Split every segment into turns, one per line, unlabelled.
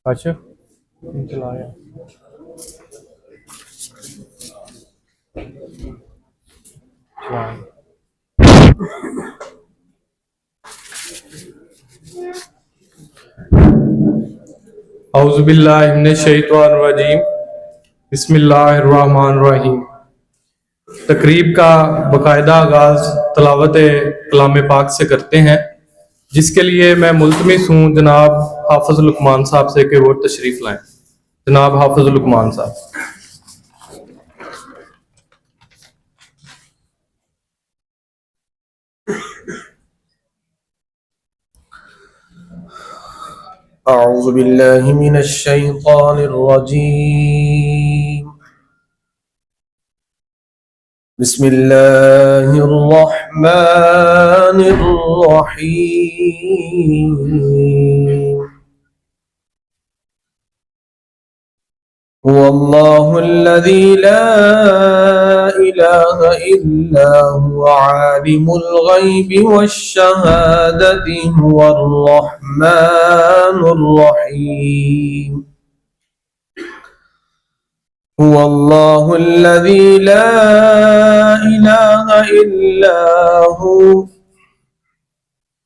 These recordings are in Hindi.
अच्छा चलाया चलाया औज़ुबिल्लाहि मिनश्शैतानिर्रजीम बिस्मिल्लाहिर्रहमानिर्रहीम। तकरीब का बाकायदा आगाज़ तलावत कलाम पाक से करते हैं, जिसके लिए मैं मुल्तमिस हूँ जनाब हाफ़िज़ लुकमान साहब से कि वो तशरीफ़ लाएँ। जनाब हाफ़िज़ लुकमान साहब।
अऊज़ु बिल्लाहि मिनश्शैतानिर्रजीम। बिस्मिल्लाहिर्रहमानिर्रहीम। हुवल्लाहुल्लज़ी ला इलाहा इल्ला हुवा आलिमुल गैबि वश्शहादति हुवर्रहमानुर रहीम। हुवल्लाहुल्लज़ी ला इलाहा इल्ला हु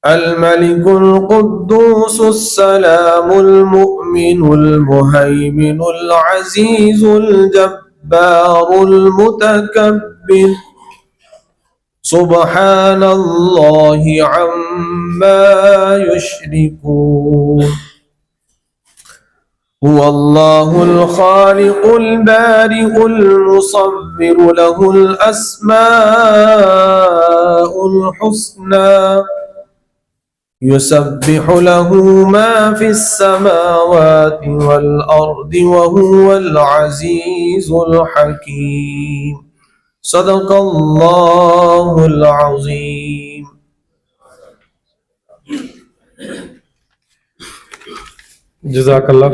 अल-मलिकुल कुद्दूसुस सलामुल मुअमिनुल मुहैमिनुल अज़ीज़ुल जब्बारुल मुतकब्बिर। सुब्हानल्लाहि अम्मा युश्रिकून। हुवल्लाहुल खालिकुल बारिउल मुसव्विरु लहुल अस्माउल हुस्ना। युसब्बिहु लहू मा फिस समावाति वल अर्दि वहुवल अज़ीज़ुल हकीम। सदक़ल्लाहुल अज़ीम।
जज़ाकल्लाह।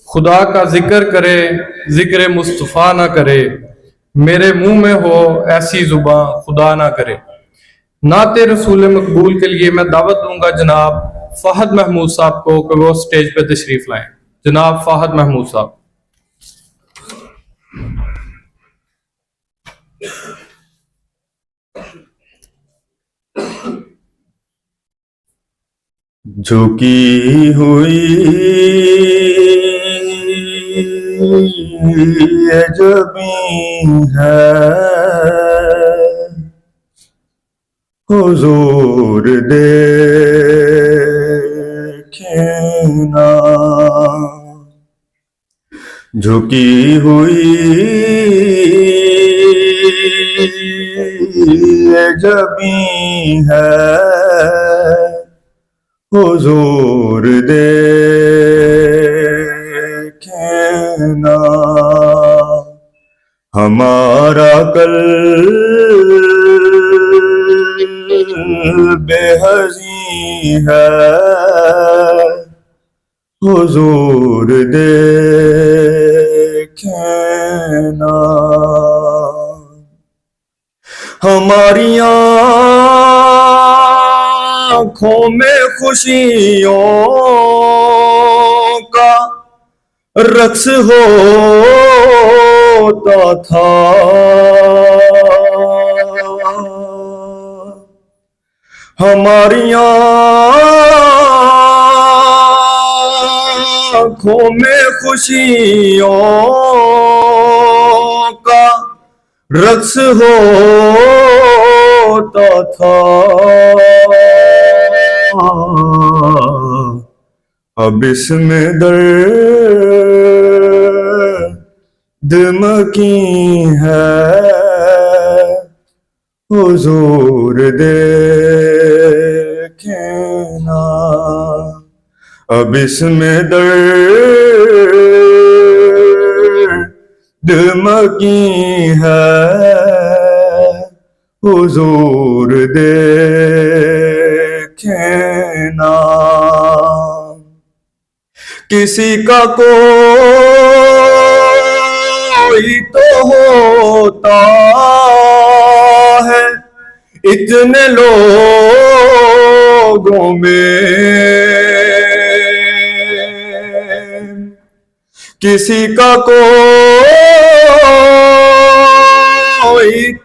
खुदा का जिक्र करे जिक्र मुस्तफ़ा ना करे, मेरे मुंह में हो ऐसी जुबां खुदा ना करे। नाते रसूल मकबूल के लिए मैं दावत दूंगा जनाब फ़हद महमूद साहब को कि वो स्टेज पे तशरीफ लाएं। जनाब फ़हद महमूद साहब।
झुकी हुई अजमी है हुजूर देखना। झुकी हुई अजमी है हुजूर देखना। हमारा कल बेहज़ी है हुजूर देखना। हमारी आँखों में खुशियों का रक्स होता था। हमारी आँखों में खुशियों का रक्स होता था। अब इसमें दर्द मकी है हुजूर देखना। अब इसमें दर्द मकी है हुजूर देखना। किसी का कोई तो होता है इतने लोगों में, किसी का कोई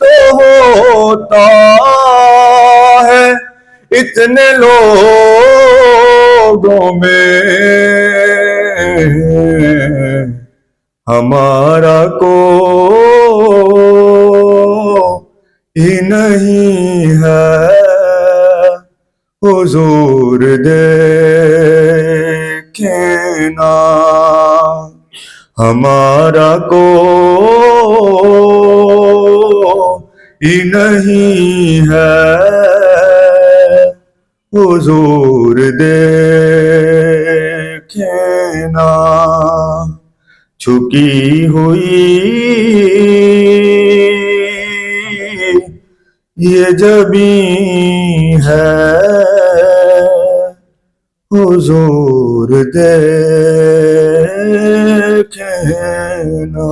तो होता है इतने लोगों में, हमारा कोई नहीं है हुजूर देखे ना, हमारा कोई नहीं है हुजूर देखे ना। छुपी हुई ये जबी है हुजूर देखे ना।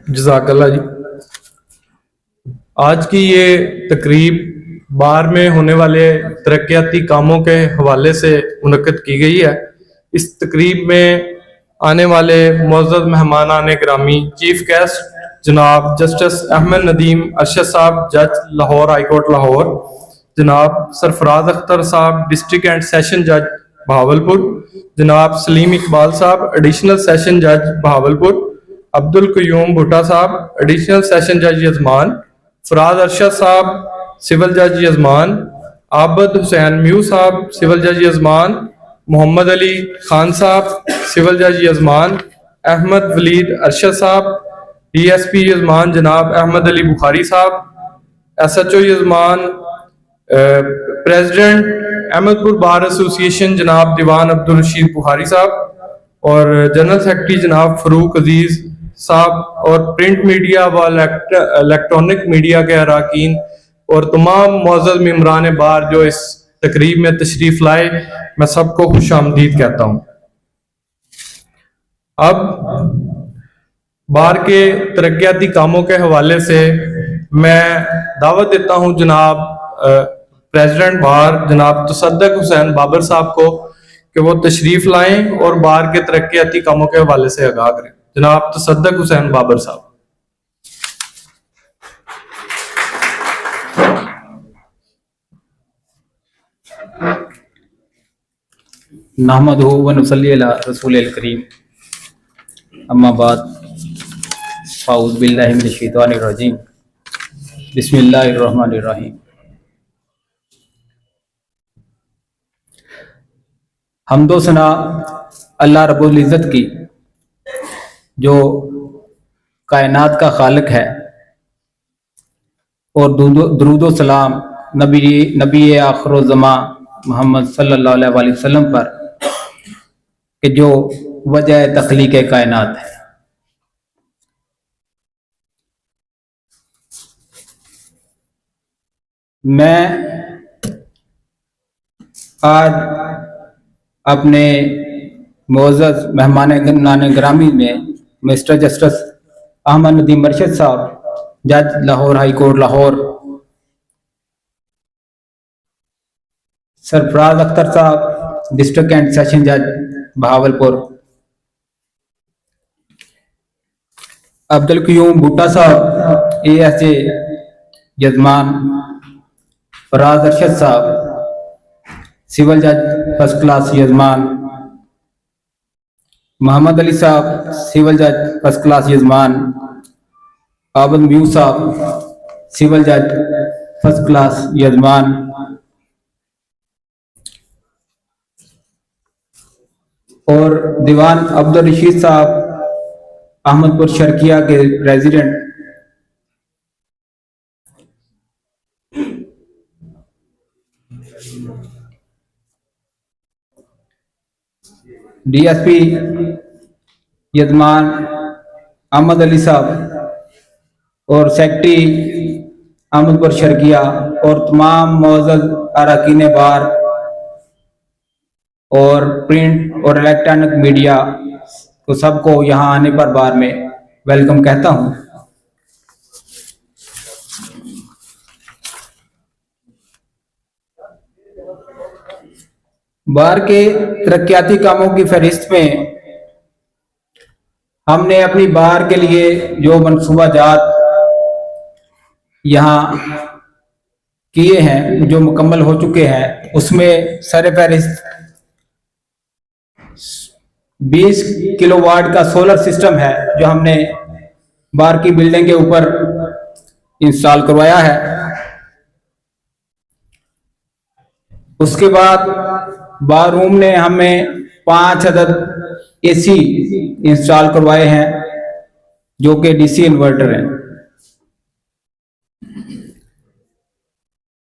जज़ाकल्लाह जी। आज की ये तकरीब बार में होने वाले तरक्याती कामों के हवाले से मुनक्किद की गई है। इस तकरीब में आने वाले मुअज़्ज़ज़ मेहमानान गिरामी, चीफ गेस्ट जनाब जस्टिस अहमद नदीम अरशद साहब, जज लाहौर हाई कोर्ट लाहौर, जनाब सरफराज अख्तर साहब, डिस्ट्रिक्ट एंड सेशन जज बहावलपुर, जनाब सलीम इकबाल साहब, एडिशनल सेशन जज बहावलपुर, अब्दुल कयूम भुट्टा साहब, एडिशनल सेशन जज यजमान, फराज अरशद साहब, सिविल जज यजमान, आबद हुसैन म्यू साहब, सिविल जज यजमान, मोहम्मद अली खान साहब, सिविल जज यजमान, अहमद वलीद अरशद साहब, DSP यजमान जनाब अहमद अली बुखारी साहब, SHO यजमान, प्रेसिडेंट अहमदपुर बार एसोसिएशन जनाब दीवान अब्दुल रशीद बुखारी साहब, और जनरल सेक्रेटरी जनाब फरूक अजीज साहब, और प्रिंट मीडिया व इलेक्ट्रॉनिक मीडिया के अरकान और तमाम मुअज़्ज़ज़ मेंबरान बार जो इस तकरीब में तशरीफ लाए, मैं सबको खुश आमदीद कहता हूँ। अब बार के तरक्याती कामों के हवाले से मैं दावत देता हूँ जनाब प्रेसिडेंट बार जनाब तसद्दुक़ हुसैन बाबर साहब को कि वो तशरीफ लाएं और बार के तरक्याती कामों के हवाले से आगाह करें। जनाब तसद्दुक़ हुसैन बाबर साहब।
नहमदुहु व नुसल्ली अला रसूलिल करीम, अम्मा बाद, अऊज़ु बिल्लाहि मिनश शैतानिर रजीम, बिस्मिल्लाहिर रहमानिर रहीम। हम्दो सना अल्लाह रब्बुल इज़्ज़त की, जो कायनात का खालिक है, और दुरूदो सलाम नबी आखिर ज़मा मोहम्मद सल्लल्लाहु अलैहि वसल्लम पर, कि जो वजह तख्लीक कायनात है। मैं आज अपने मुअज़्ज़ज़ मेहमान ग्रामी में मिस्टर जस्टिस अहमद नदीम अरशद साहब, जज लाहौर हाई कोर्ट लाहौर, सरफराज अख्तर साहब, डिस्ट्रिक्ट एंड सेशन जज बहावलपुर, अब्दुल कयूम भुट्टा साहब, ASJ यजमान, फराज अरशद साहब, सिविल जज फर्स्ट क्लास यजमान, मोहम्मद अली साहब, सिविल जज फर्स्ट क्लास यजमान, आबद म्यू साहब, सिविल जज फर्स्ट क्लास यजमान, और दीवान अब्दुल रशीद साहब, अहमदपुर शर्किया के प्रेसिडेंट, DSP यजमान अहमद अली साहब, और सेक्रेटरी अहमदपुर शर्किया, और तमाम मुअज़्ज़ज़ अरकान बार और प्रिंट और इलेक्ट्रॉनिक मीडिया को सबको यहाँ आने पर बार में वेलकम कहता हूँ। बार के तरक्याती कामों की फहरिस्त में हमने अपनी बार के लिए जो मंसूबा जात यहाँ किए हैं, जो मुकम्मल हो चुके हैं, उसमें सर फहरिस्त 20 किलोवाट का सोलर सिस्टम है जो हमने बार की बिल्डिंग के ऊपर इंस्टॉल करवाया है। उसके बाद बार रूम ने हमें 5 अदद एसी इंस्टॉल करवाए हैं जो कि डीसी इन्वर्टर हैं।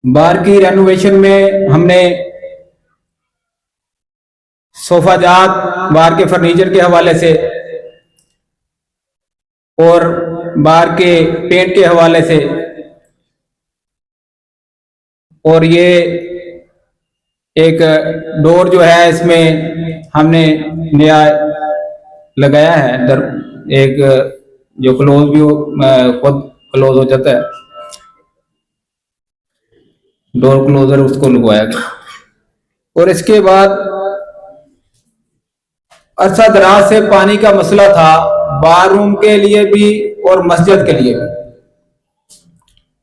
बार की रेनोवेशन में हमने सोफा जात बार के फर्नीचर के हवाले से और बार के पेंट के हवाले से, और ये एक डोर जो है इसमें हमने नया लगाया है, एक जो क्लोज भी खुद क्लोज हो जाता है, डोर क्लोजर उसको लगवाया गया। और इसके बाद अरसा दराज से पानी का मसला था बार रूम के लिए भी और मस्जिद के लिए भी।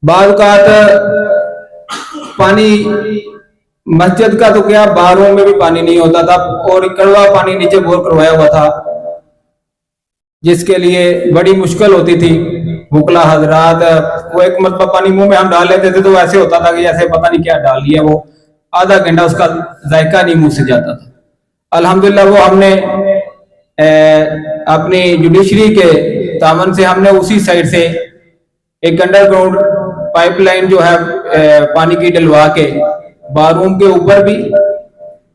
बाज़ पानी मस्जिद का तो क्या, बार रूम में भी पानी नहीं होता था और कड़वा पानी नीचे बोर करवाया हुआ था, जिसके लिए बड़ी मुश्किल होती थी। बुकला हजरात वो एक मतलब पानी मुंह में हम डाल लेते थे तो ऐसे होता था कि जैसे पता नहीं क्या डाल लिया, वो आधा घंटा उसका जायका नहीं मुंह से जाता था। अल्हम्दुलिल्लाह वो हमने अपनी जुडिशरी के तामन से हमने उसी साइड से एक अंडरग्राउंड पाइपलाइन जो है पानी की डलवा के बाथरूम के ऊपर भी,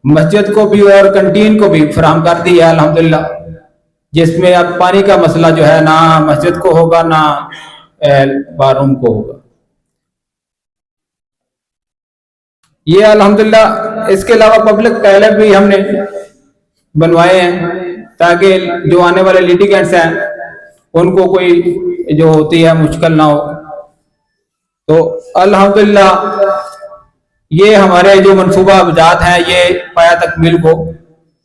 मस्जिद को भी और कैंटीन को भी फराहम कर दी है अल्हम्दुलिल्लाह, जिसमें अब पानी का मसला जो है ना मस्जिद को होगा ना बाथरूम को होगा। ये अल्हम्दुलिल्लाह। इसके अलावा पब्लिक टॉयलेट भी हमने बनवाए हैं ताकि जो आने वाले लिटिगेंट्स हैं उनको कोई जो होती है मुश्किल ना हो। तो अल्हम्दुलिल्लाह ये हमारे जो मनसूबा अवजात हैं ये पाया तकमील को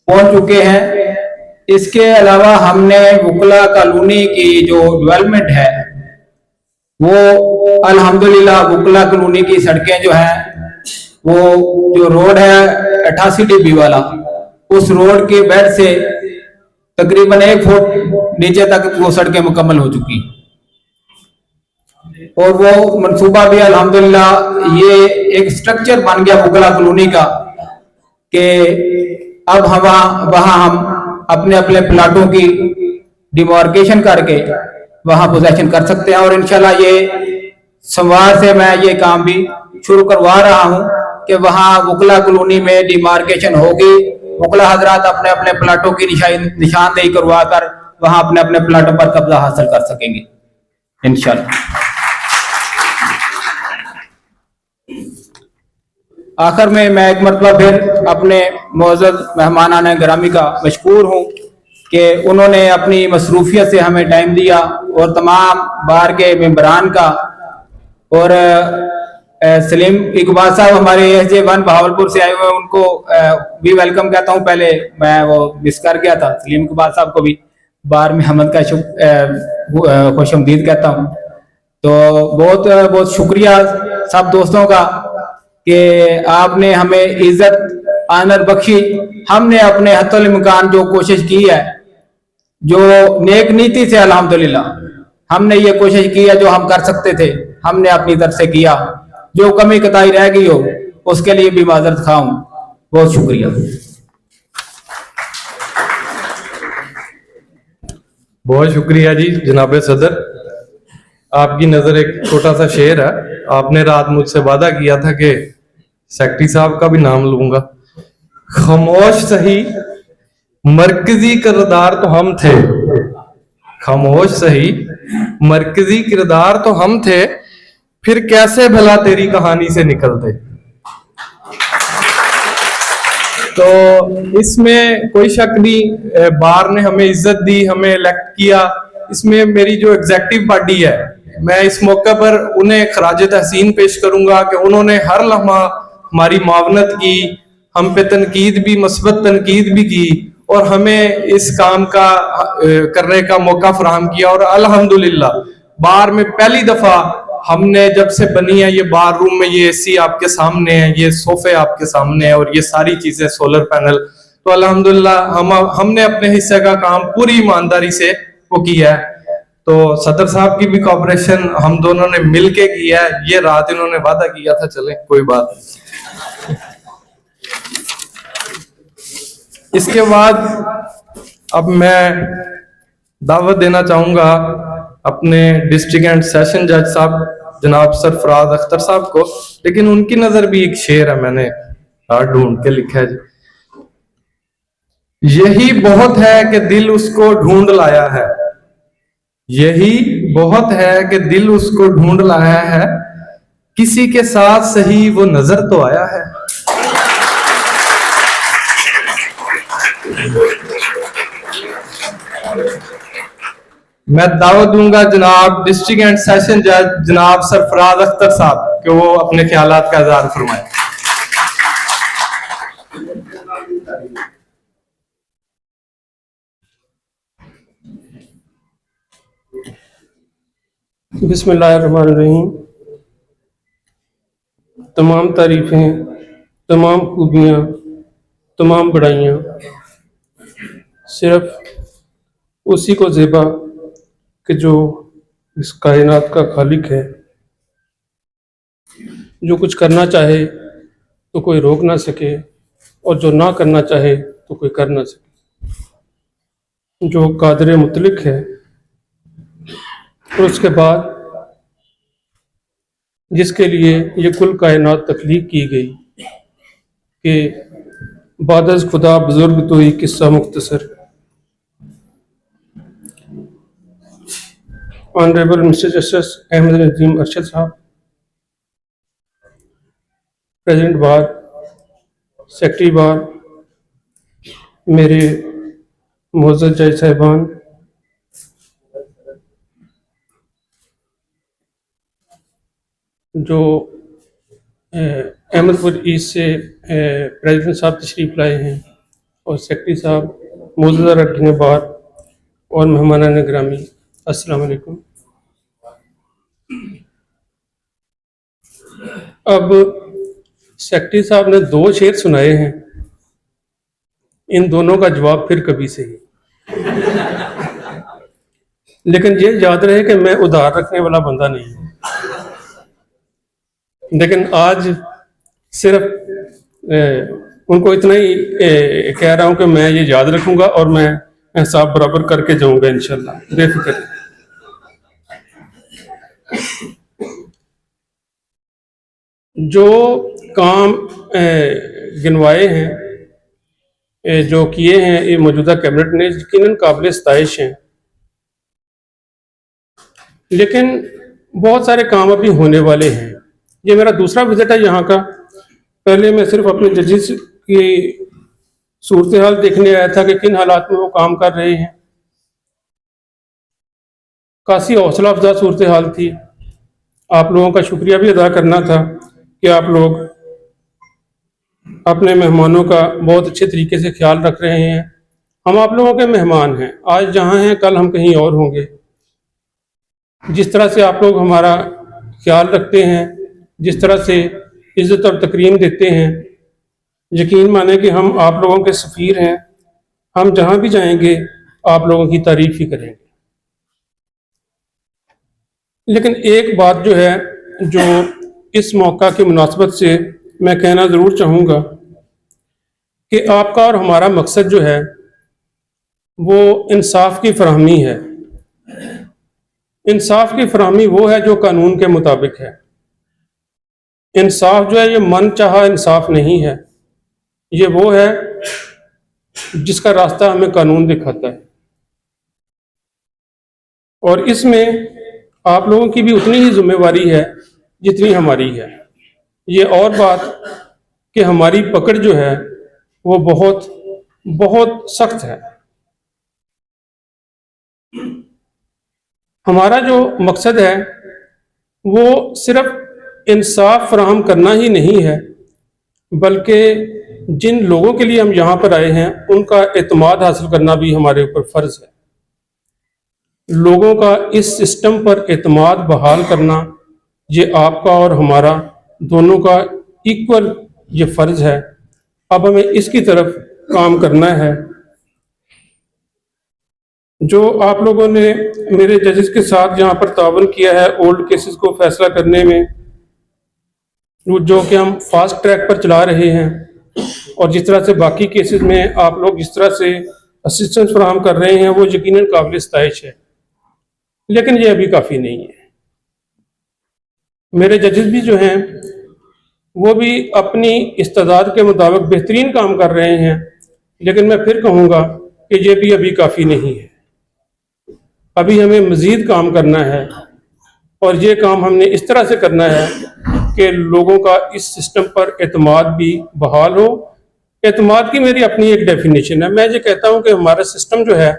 पहुंच चुके हैं। इसके अलावा हमने वुकला कॉलोनी की जो डेवलपमेंट है वो अल्हम्दुलिल्लाह वुकला कॉलोनी की सड़कें जो हैं, वो जो रोड है 88 DB वाला, उस रोड के बेड से तकरीबन 1 फुट नीचे तक वो सड़कें मुकम्मल हो चुकी, और वो मंसूबा भी अल्हम्दुलिल्लाह ये एक स्ट्रक्चर बन गया वुकला कॉलोनी का कि अब वहां हम अपने अपने प्लाटों की डिमार्केशन करके वहां पोजेशन कर सकते हैं। और इंशाल्लाह ये सोमवार से मैं ये काम भी शुरू करवा रहा हूं कि वहां वुकला कॉलोनी में डिमार्केशन होगी। वुकला हजरात अपने अपने प्लाटों की निशानदेही करवा कर वहां अपने अपने प्लाटों पर कब्जा हासिल कर सकेंगे इंशाल्लाह। आखिर में मैं एक मरतबा फिर अपने मोअज़्ज़ज़ मेहमानान गिरामी का मशकूर हूँ कि उन्होंने अपनी मसरूफियत से हमें टाइम दिया, और तमाम बार के मेंबरान का, और सलीम इकबाल साहब हमारे SJ1 बहावलपुर से आए हुए, उनको भी वेलकम कहता हूँ। पहले मैं वो मिस कर गया था, सलीम इकबाल साहब को भी बार में हमद का खुशआमदीद कहता हूँ। तो बहुत बहुत शुक्रिया सब दोस्तों का कि आपने हमें इज्जत आनर बख्शी। हमने अपने हत्तुल इम्कान जो कोशिश की है, जो नेक नीति से अल्हम्दुलिल्लाह हमने ये कोशिश की है, जो हम कर सकते थे हमने अपनी तरफ से किया। जो कमी कताई रह गई हो उसके लिए भी माजरत खा हूं। बहुत शुक्रिया।
बहुत शुक्रिया जी जनाब सदर। आपकी नजर एक छोटा सा शेर है। आपने रात मुझसे वादा किया था कि सेक्रेटरी साहब का भी नाम लूंगा। खामोश सही मरकजी किरदार तो हम थे, खामोश सही मरकजी किरदार तो हम थे, फिर कैसे भला तेरी कहानी से निकलते। तो इसमें कोई शक नहीं, बार ने हमें इज्जत दी, हमें इलेक्ट किया। इसमें मेरी जो एग्जेक्टिव बॉडी है, मैं इस मौके पर उन्हें खराज तहसीन पेश करूंगा कि उन्होंने हर लम्हा हमारी मावनत की, हम पे तनकीद भी, मस्बत तनकीद भी की और हमें इस काम का करने का मौका फराहम किया। और अल्हम्दुलिल्लाह बार में पहली दफा हमने जब से बनी है ये बार रूम में, ये एसी आपके सामने है, ये सोफे आपके सामने है और ये सारी चीजें, सोलर पैनल, तो अल्हम्दुलिल्लाह हमने अपने हिस्से का काम पूरी ईमानदारी से वो किया है। तो सदर साहब की भी कॉपरेशन हम दोनों ने मिलके किया है। ये रात इन्होंने वादा किया था, चले कोई बात नहीं। इसके बाद अब मैं दावत देना चाहूंगा अपने डिस्ट्रिक्ट एंड सेशन जज साहब जनाब सरफराज अख्तर साहब को, लेकिन उनकी नजर भी एक शेर है, मैंने ढूंढ के लिखा है जी। यही बहुत है कि दिल उसको ढूंढ लाया है, यही बहुत है कि दिल उसको ढूंढ लाया है, किसी के साथ सही वो नजर तो आया है। मैं दावत दूंगा जनाब डिस्ट्रिक्ट एंड सेशन जज जनाब सरफराज अख्तर साहब कि वो अपने ख्यालात का इज़हार फरमाएं।
बिस्मिल्लाहिर्रहमानिर्रहीम। तमाम तारीफ़ें, तमाम खूबियाँ, तमाम बड़ाइयाँ सिर्फ उसी को ज़ेबा कि जो इस कायनात का खालिक है, जो कुछ करना चाहे तो कोई रोक ना सके और जो ना करना चाहे तो कोई कर ना सके, जो कादिर मुतलिक है। और उसके बाद जिसके लिए ये कुल कायनात तख्लीक की गई कि बादज़ खुदा बुजुर्ग तो ही किस्सा मुख्तसर। Honourable mister justice Ahmad Nadeem Arshad साहब, प्रेसिडेंट बार, सेक्रेटरी बार, मेरे मोअज़्ज़ज़ जज साहिबान, जो अहमदपुर ईस्ट से प्रेसिडेंट साहब तशरीफ़ लाए हैं, और सेक्रेटरी साहब, मोअज़्ज़ज़ अरकान बार और मेहमानान गिरामी, अस्सलाम वालेकुम। अब सेक्रेटरी साहब ने 2 शेर सुनाए हैं, इन दोनों का जवाब फिर कभी से ही, लेकिन ये याद रहे कि मैं उधार रखने वाला बंदा नहीं हूँ। लेकिन आज सिर्फ उनको इतना ही कह रहा हूँ कि मैं ये याद रखूंगा और मैं हिसाब बराबर करके जाऊंगा इंशाल्लाह, बेफिक्र। जो काम गिनवाए हैं, जो किए हैं ये मौजूदा कैबिनेट ने, यकीनन काबिल सताइश हैं, लेकिन बहुत सारे काम अभी होने वाले हैं। ये मेरा दूसरा विजिट है यहाँ का। पहले मैं सिर्फ अपने जजेस की सूरत हाल देखने आया था कि किन हालात में वो काम कर रहे हैं। काफ़ी हौसला अफजा सूरत हाल थी। आप लोगों का शुक्रिया भी अदा करना था कि आप लोग अपने मेहमानों का बहुत अच्छे तरीके से ख्याल रख रहे हैं। हम आप लोगों के मेहमान हैं, आज जहाँ हैं कल हम कहीं और होंगे। जिस तरह से आप लोग हमारा ख्याल रखते हैं, जिस तरह से इज़्ज़त और तकरीम देते हैं, यकीन माने कि हम आप लोगों के सफ़ीर हैं। हम जहाँ भी जाएंगे आप लोगों की तारीफ़ ही करेंगे। लेकिन एक बात जो है, जो इस मौका की मुनासबत से मैं कहना ज़रूर चाहूँगा कि आपका और हमारा मकसद जो है वो इंसाफ की फराहमी है। इंसाफ की फराहमी वो है जो कानून के मुताबिक है। इंसाफ जो है ये मन चाहा इंसाफ नहीं है, ये वो है जिसका रास्ता हमें कानून दिखाता है। और इसमें आप लोगों की भी उतनी ही जिम्मेवारी है जितनी हमारी है। ये और बात कि हमारी पकड़ जो है वो बहुत बहुत सख्त है। हमारा जो मकसद है वो सिर्फ इंसाफ फराहम करना ही नहीं है, बल्कि जिन लोगों के लिए हम यहाँ पर आए हैं उनका एतमाद हासिल करना भी हमारे ऊपर फ़र्ज़ है। लोगों का इस सिस्टम पर एतमाद बहाल करना ये आपका और हमारा दोनों का इक्वल ये फ़र्ज़ है। अब हमें इसकी तरफ काम करना है। जो आप लोगों ने मेरे जजेस के साथ यहाँ पर तावन किया है ओल्ड केसेस को फैसला करने में, जो कि हम फास्ट ट्रैक पर चला रहे हैं, और जिस तरह से बाकी केसेस में आप लोग जिस तरह से असिस्टेंस फराहम कर रहे हैं वो यकीनन काबिल इस्ताइश है, लेकिन ये अभी काफ़ी नहीं है। मेरे जजेस भी जो हैं वो भी अपनी इस्तेदाद के मुताबिक बेहतरीन काम कर रहे हैं, लेकिन मैं फिर कहूँगा कि ये भी अभी काफ़ी नहीं है। अभी हमें मज़ीद काम करना है, और ये काम हमने इस तरह से करना है कि लोगों का इस सिस्टम पर एतमाद भी बहाल हो। एतमाद की मेरी अपनी एक डेफिनेशन है। मैं ये कहता हूँ कि हमारा सिस्टम जो है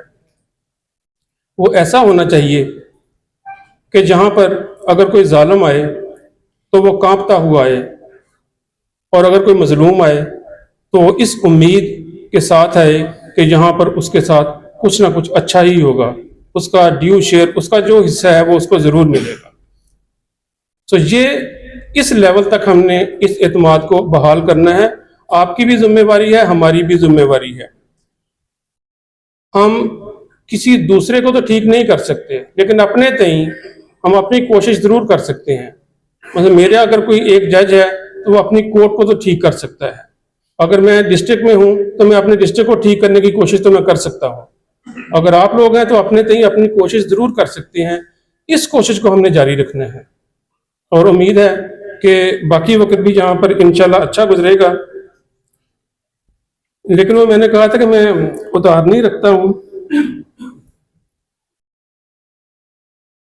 वो ऐसा होना चाहिए कि जहाँ पर अगर कोई जालिम आए तो वो कांपता हुआ आए, और अगर कोई मजलूम आए तो वो इस उम्मीद के साथ आए कि यहाँ पर उसके साथ कुछ ना कुछ अच्छा ही होगा, उसका ड्यू शेयर, उसका जो हिस्सा है वो उसको ज़रूर मिलेगा। तो ये इस लेवल तक हमने इस एतमाद को बहाल करना है। आपकी भी जिम्मेवारी है, हमारी भी जिम्मेवारी है। हम किसी दूसरे को तो ठीक नहीं कर सकते, लेकिन अपने तई हम अपनी कोशिश ज़रूर कर सकते हैं। मतलब मेरे अगर कोई एक जज है तो वो अपनी कोर्ट को तो ठीक कर सकता है। अगर मैं डिस्ट्रिक्ट में हूँ तो मैं अपने डिस्ट्रिक्ट को ठीक करने की कोशिश तो मैं कर सकता हूँ। अगर आप लोग हैं तो अपने तई अपनी कोशिश ज़रूर कर सकते हैं। इस कोशिश को हमने जारी रखना है, और उम्मीद है कि बाकी वक्त भी यहाँ पर इंशाल्लाह अच्छा गुजरेगा। लेकिन वो मैंने कहा था कि मैं उधार नहीं रखता हूँ।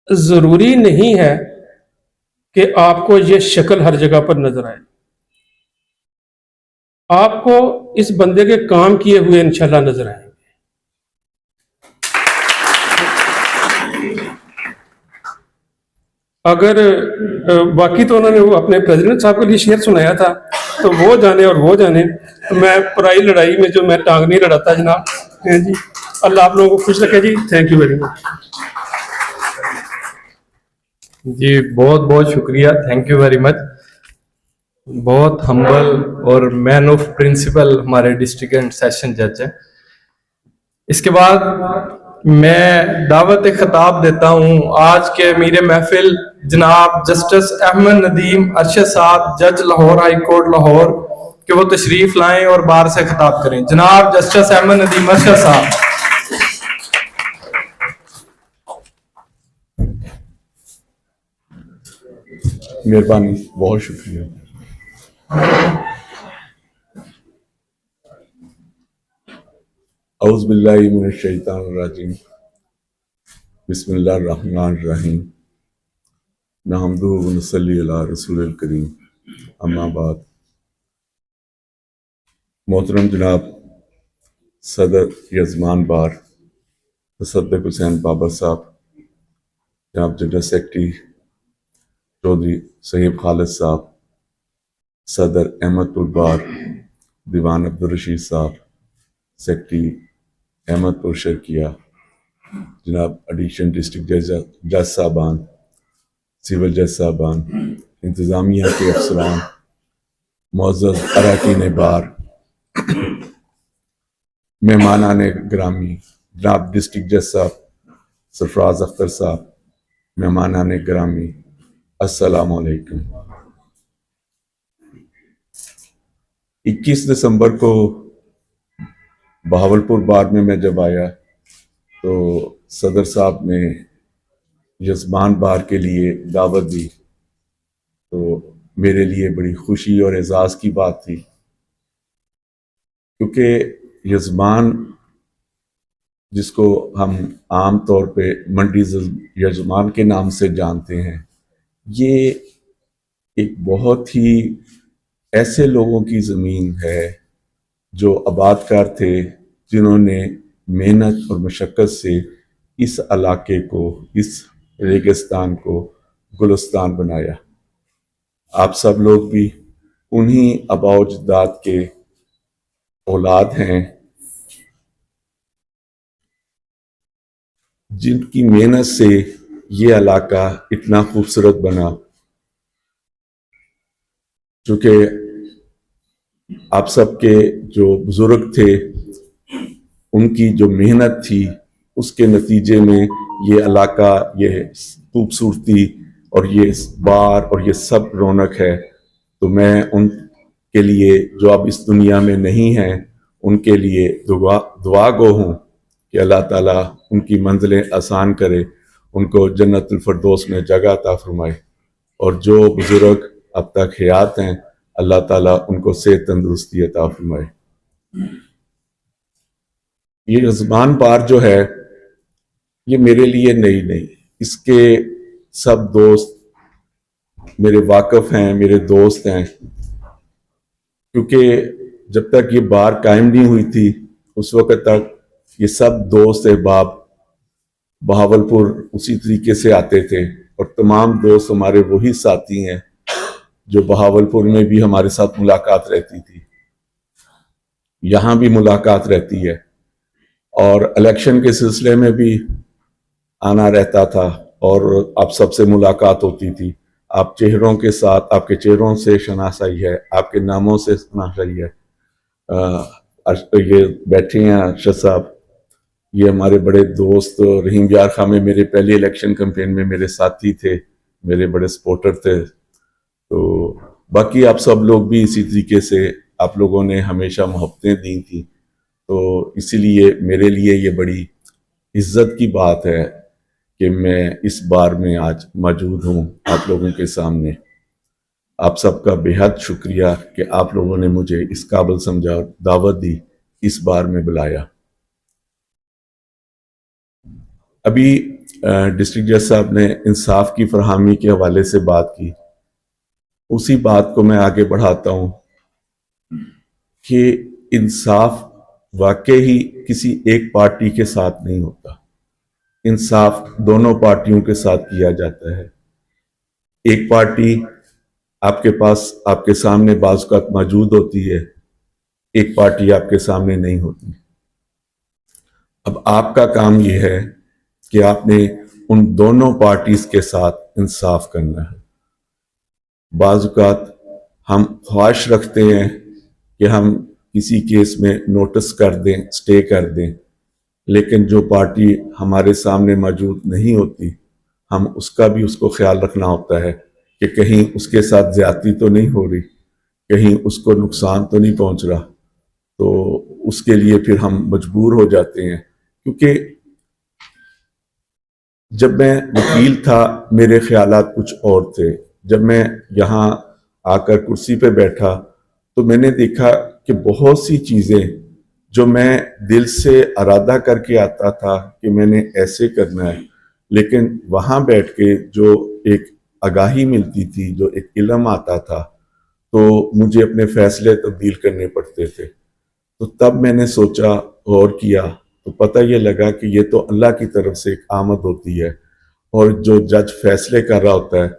ज़रूरी नहीं है कि आपको ये शक्ल हर जगह पर नजर आए। आपको इस बंदे के काम किए हुए इंशाल्लाह नजर आएंगे। अगर बाकी तो उन्होंने वो अपने प्रेसिडेंट साहब के लिए शेर सुनाया था, तो वो जाने और वो जाने। तो मैं पराई लड़ाई में जो मैं टांग नहीं लड़ाता जनाब। हैं जी, अल्लाह आप लोगों को खुश रखे जी। थैंक यू वेरी मच
जी, बहुत बहुत शुक्रिया, थैंक यू वेरी मच। बहुत हम्बल और मैन ऑफ प्रिंसिपल हमारे डिस्ट्रिक्ट एंड सेशन जज हैं। इसके बाद मैं दावत खिताब देता हूँ आज के मीरे महफिल जनाब जस्टिस अहमद नदीम अरशद साहब, जज लाहौर हाई कोर्ट लाहौर, कि वो तशरीफ लाएं और बार से खिताब करें। जनाब जस्टिस अहमद नदीम अरशद साहब।
मेहरबानी, बहुत शुक्रिया। औज़ु बिल्लाहि मिनश शैतानिर रजीम, बिस्मिल्लाहिर रहमानिर रहीम, नहमदुहु व नसल्ली अला रसूलिल करीम, अम्मा बाद। मोहतरम जनाब सदर यजमान बार तसद्दुक़ हुसैन बाबर साहब, जनाब जनरल सेक्रेटरी चौधरी सहीब खालिद साहब, सदर अहमदपुर बार दीवान अब्दुल रशीद साहब, सेक्रेटरी अहमदपुर शर्किया, जनाब एडिशनल डिस्ट्रिक्ट जज साहबान, सिविल जज साहबान, इंतज़ामिया के अफसरान, मुअज़्ज़ज़ अरकान बार, मेहमानान ग्रामी, जनाब डिस्ट्रिक्ट जज साहब सरफराज अख्तर साहब, मेहमानान ग्रामी, अस्सलामु अलैकुम। 21 दिसंबर को बहावलपुर बार में मैं जब आया तो सदर साहब ने यजमान बार के लिए दावत दी, तो मेरे लिए बड़ी खुशी और एजाज़ की बात थी, क्योंकि यजमान जिसको हम आम तौर पे मंडी यजमान के नाम से जानते हैं, ये एक बहुत ही ऐसे लोगों की ज़मीन है जो आबादकार थे, जिन्होंने मेहनत और मशक्क़त से इस इलाके को, इस रेगिस्तान को गुलिस्तान बनाया। आप सब लोग भी उन्हीं आबाओ अजदाद के औलाद हैं जिनकी मेहनत से ये इलाका इतना खूबसूरत बना। चूंकि आप सबके जो बुजुर्ग थे उनकी जो मेहनत थी उसके नतीजे में ये इलाका, ये खूबसूरती और ये बार और ये सब रौनक है। तो मैं उनके लिए जो अब इस दुनिया में नहीं हैं उनके लिए दुआ गो हूँ कि अल्लाह ताला उनकी मंजिलें आसान करे, उनको जन्नतुल फिरदौस में जगह अता फरमाए। और जो बुजुर्ग अब तक हयात हैं अल्लाह ताला उनको सेहत तंदुरुस्ती अता फरमाए। ये ज़बान पार जो है ये मेरे लिए नई नहीं, इसके सब दोस्त मेरे वाकिफ हैं, मेरे दोस्त हैं। क्योंकि जब तक ये बार कायम नहीं हुई थी उस वक़्त तक ये सब दोस्त अहबाब बहावलपुर उसी तरीके से आते थे और तमाम दोस्त हमारे वही साथी हैं जो बहावलपुर में भी हमारे साथ मुलाकात रहती थी, यहाँ भी मुलाकात रहती है और इलेक्शन के सिलसिले में भी आना रहता था और आप सबसे मुलाकात होती थी। आप चेहरों के साथ, आपके चेहरों से शनासाई है, आपके नामों से शनासाई है। ये बैठे हैं अरशद साहब, ये हमारे बड़े दोस्त रहीम यार खां में मेरे पहले इलेक्शन कैंपेन में मेरे साथी थे, मेरे बड़े सपोर्टर थे। तो बाकी आप सब लोग भी इसी तरीके से आप लोगों ने हमेशा मोहब्बतें दी थी। तो इसीलिए मेरे लिए ये बड़ी इज्जत की बात है कि मैं इस बार में आज मौजूद हूँ आप लोगों के सामने। आप सबका बेहद शुक्रिया कि आप लोगों ने मुझे इस काबिल समझा, दावत दी, इस बार में बुलाया। अभी डिस्ट्रिक्ट जज साहब ने इंसाफ की फरहमी के हवाले से बात की, उसी बात को मैं आगे बढ़ाता हूँ कि इंसाफ वाकई ही किसी एक पार्टी के साथ नहीं होता, इंसाफ दोनों पार्टियों के साथ किया जाता है। एक पार्टी आपके पास, आपके सामने बाज़ औक़ात मौजूद होती है, एक पार्टी आपके सामने नहीं होती। अब आपका काम यह है कि आपने उन दोनों पार्टीज के साथ इंसाफ करना है। बाज़ औक़ात हम ख्वाहिश रखते हैं कि हम किसी केस में नोटिस कर दें, स्टे कर दें, लेकिन जो पार्टी हमारे सामने मौजूद नहीं होती हम उसका भी उसको ख्याल रखना होता है कि कहीं उसके साथ ज्यादती तो नहीं हो रही, कहीं उसको नुकसान तो नहीं पहुंच रहा। तो उसके लिए फिर हम मजबूर हो जाते हैं। क्योंकि जब मैं वकील था मेरे ख्यालात कुछ और थे, जब मैं यहाँ आकर कुर्सी पे बैठा तो मैंने देखा कि बहुत सी चीज़ें जो मैं दिल से इरादा करके आता था कि मैंने ऐसे करना है, लेकिन वहाँ बैठ के जो एक आगाही मिलती थी, जो एक इल्म आता था, तो मुझे अपने फैसले तब्दील करने पड़ते थे। तो तब मैंने सोचा और किया तो पता ये लगा कि ये तो अल्लाह की तरफ से एक आमद होती है और जो जज फैसले कर रहा होता है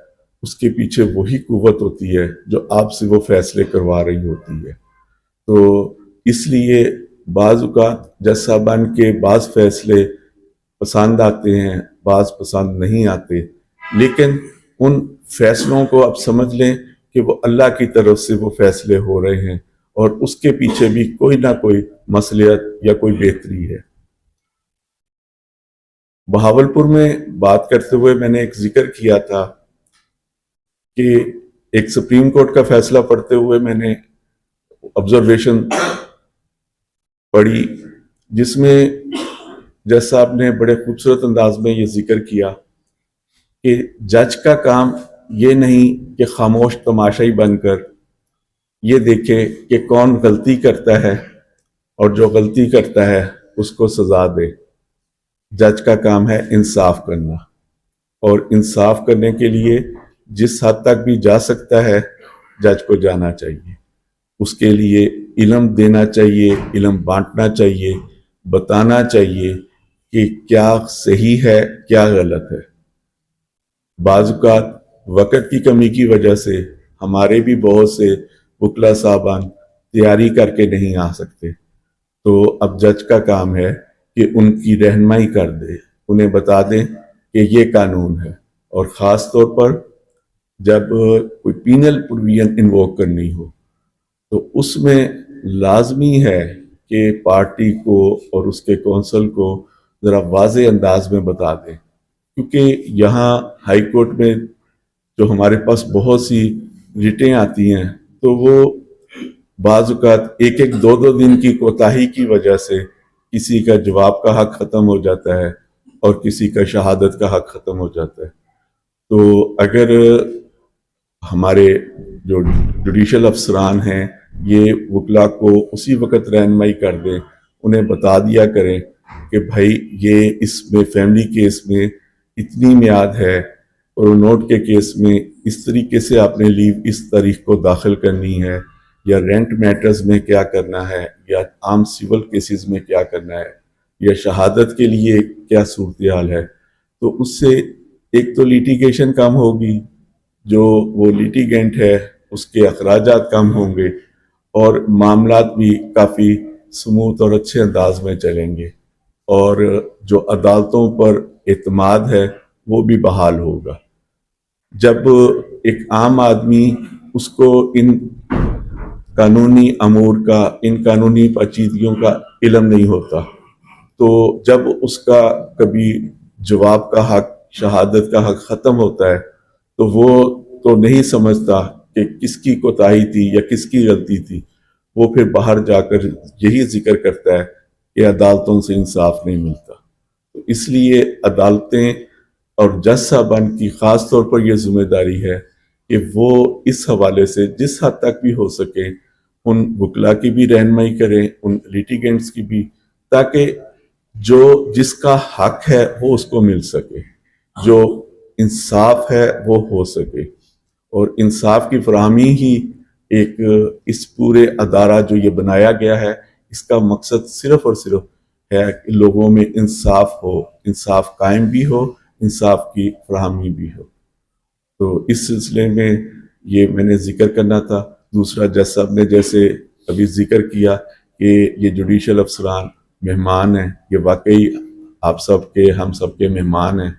उसके पीछे वही कुव्वत होती है जो आपसे वो फैसले करवा रही होती है। तो इसलिए बाज़ औक़ात जज साहबान के बाज़ फैसले पसंद आते हैं, बाज़ पसंद नहीं आते, लेकिन उन फैसलों को आप समझ लें कि वो अल्लाह की तरफ से वो फैसले हो रहे हैं और उसके पीछे भी कोई ना कोई मसलियत या कोई बेहतरी है। बहावलपुर में बात करते हुए मैंने एक जिक्र किया था कि एक सुप्रीम कोर्ट का फैसला पढ़ते हुए मैंने ऑब्जर्वेशन पढ़ी जिसमें जज साहब ने बड़े खूबसूरत अंदाज में ये जिक्र किया कि जज का काम ये नहीं कि खामोश तमाशाई बनकर ये देखे कि कौन गलती करता है और जो गलती करता है उसको सजा दे। जज का काम है इंसाफ करना, और इंसाफ करने के लिए जिस हद तक भी जा सकता है जज को जाना चाहिए, उसके लिए इल्म देना चाहिए, इल्म बांटना चाहिए, बताना चाहिए कि क्या सही है क्या गलत है। बाज़ औक़ात वक़्त की कमी की वजह से हमारे भी बहुत से वकला साहबान तैयारी करके नहीं आ सकते। तो अब जज का काम है कि उनकी रहनुमाई कर दे, उन्हें बता दें कि ये कानून है, और ख़ास तौर पर जब कोई पीनल प्रोविजन इन्वोक करनी हो तो उसमें लाजमी है कि पार्टी को और उसके कौंसल को ज़रा वाज़े अंदाज में बता दें, क्योंकि यहाँ हाई कोर्ट में जो हमारे पास बहुत सी रिटें आती हैं तो वो बाज़-औक़ात एक एक दो दो दिन की कोताही की वजह से किसी का जवाब का हक ख़त्म हो जाता है और किसी का शहादत का हक ख़त्म हो जाता है। तो अगर हमारे जो जुडिशल अफसरान हैं ये वकला को उसी वक़्त रहनुमाई कर दें, उन्हें बता दिया करें कि भाई ये इसमें फैमिली केस में इतनी मियाद है और नोट के केस में इस तरीके से आपने लीव इस तारीख को दाखिल करनी है, या रेंट मैटर्स में क्या करना है, या आम सिविल केसेस में क्या करना है, या शहादत के लिए क्या सूरत हाल है। तो उससे एक तो लिटिगेशन कम होगी, जो वो लिटिगेंट है उसके अखराजात कम होंगे और मामलात भी काफ़ी स्मूथ और अच्छे अंदाज में चलेंगे, और जो अदालतों पर एतमाद है वो भी बहाल होगा। जब एक आम आदमी उसको इन कानूनी अमूर का, इन कानूनी पेचीदगियों का इल्म नहीं होता, तो जब उसका कभी जवाब का हक, शहादत का हक ख़त्म होता है तो वो तो नहीं समझता कि किसकी कोताही थी या किसकी गलती थी। वो फिर बाहर जाकर यही जिक्र करता है कि अदालतों से इंसाफ नहीं मिलता। तो इसलिए अदालतें और जज साहबान की ख़ास तौर पर यह जिम्मेदारी है कि वो इस हवाले से जिस हद तक भी हो सके उन वकला की भी रहनुमाई करें, उन लिटिगेंट्स की भी, ताकि जो जिसका हक है वो उसको मिल सके, जो इंसाफ है वो हो सके। और इंसाफ की फराहमी ही एक इस पूरे अदारा जो ये बनाया गया है इसका मकसद सिर्फ और सिर्फ है कि लोगों में इंसाफ हो, इंसाफ कायम भी हो, इंसाफ की फराहमी भी हो। तो इस सिलसिले में ये मैंने जिक्र करना था। दूसरा, जज साहब ने जैसे अभी जिक्र किया कि ये जुडिशल अफसरान मेहमान हैं, ये वाकई आप सब के, हम सब के मेहमान हैं,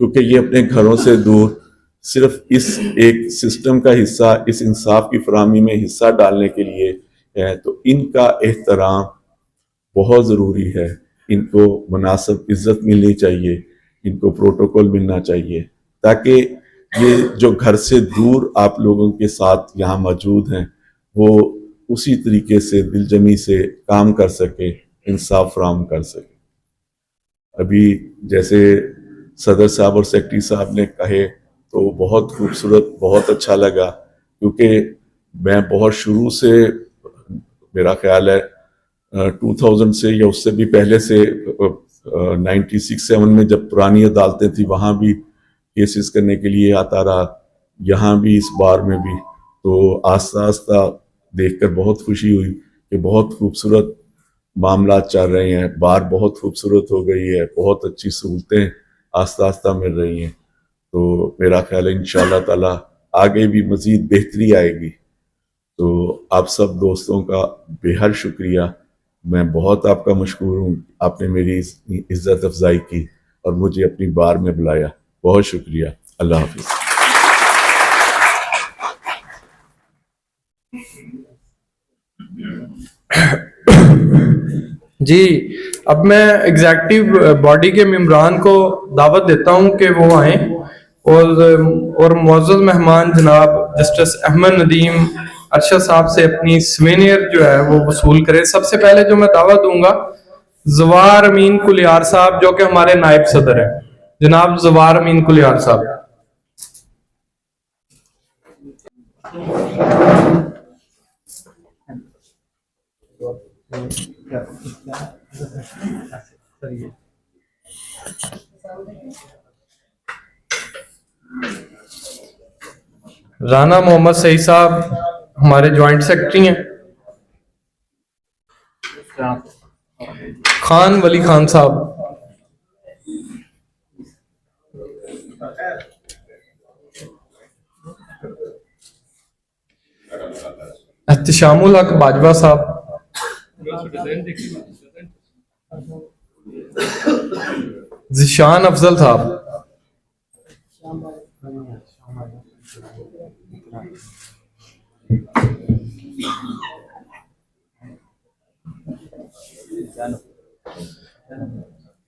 क्योंकि ये अपने घरों से दूर सिर्फ इस एक सिस्टम का हिस्सा, इस इंसाफ की फराहमी में हिस्सा डालने के लिए है। तो इनका एहतराम बहुत ज़रूरी है, इनको मुनासिब इज़्ज़त मिलनी चाहिए, इनको प्रोटोकॉल मिलना चाहिए, ताकि ये जो घर से दूर आप लोगों के साथ यहाँ मौजूद हैं वो उसी तरीके से दिलजमी से काम कर सके, इंसाफ फराहम कर सके। अभी जैसे सदर साहब और सेक्रेटरी साहब ने कहे तो बहुत खूबसूरत, बहुत अच्छा लगा, क्योंकि मैं बहुत शुरू से, मेरा ख्याल है 2000 से या उससे भी पहले से 96-7 में जब पुरानी अदालतें थी वहाँ भी केसेस करने के लिए आता रहा, यहाँ भी इस बार में भी। तो आस्ता आस्ता देखकर बहुत खुशी हुई कि बहुत खूबसूरत मामला चल रहे हैं, बार बहुत खूबसूरत हो गई है, बहुत अच्छी सहूलतें आस्ता आस्ता मिल रही हैं। तो मेरा ख्याल है इंशाअल्लाह ताला आगे भी मज़ीद बेहतरी आएगी। तो आप सब दोस्तों का बेहद शुक्रिया, मैं बहुत आपका मशकूर हूँ, आपने मेरी इज़्ज़त अफजाई की और मुझे अपनी बार में बुलाया। बहुत शुक्रिया। अल्लाह हाफिज़।
जी, अब मैं एग्जेक्टिव बॉडी के मेंबरान को दावत देता हूं कि वो आए और मुअज़्ज़ज़ मेहमान जनाब जस्टिस अहमद नदीम अरशद साहब से अपनी स्वेनियर जो है वो वसूल करें। सबसे पहले जो मैं दावत दूंगा ज़वार अमीन कुलियार साहब, जो कि हमारे नायब सदर हैं, जनाब ज़वार अमीन कुलियार साहब। राना मोहम्मद सईद साहब हमारे ज्वाइंट सेक्रेटरी हैं। खान वली खान साहब, एहतिशामुल हक बाजवा साहब, जिशान अफजल साहब,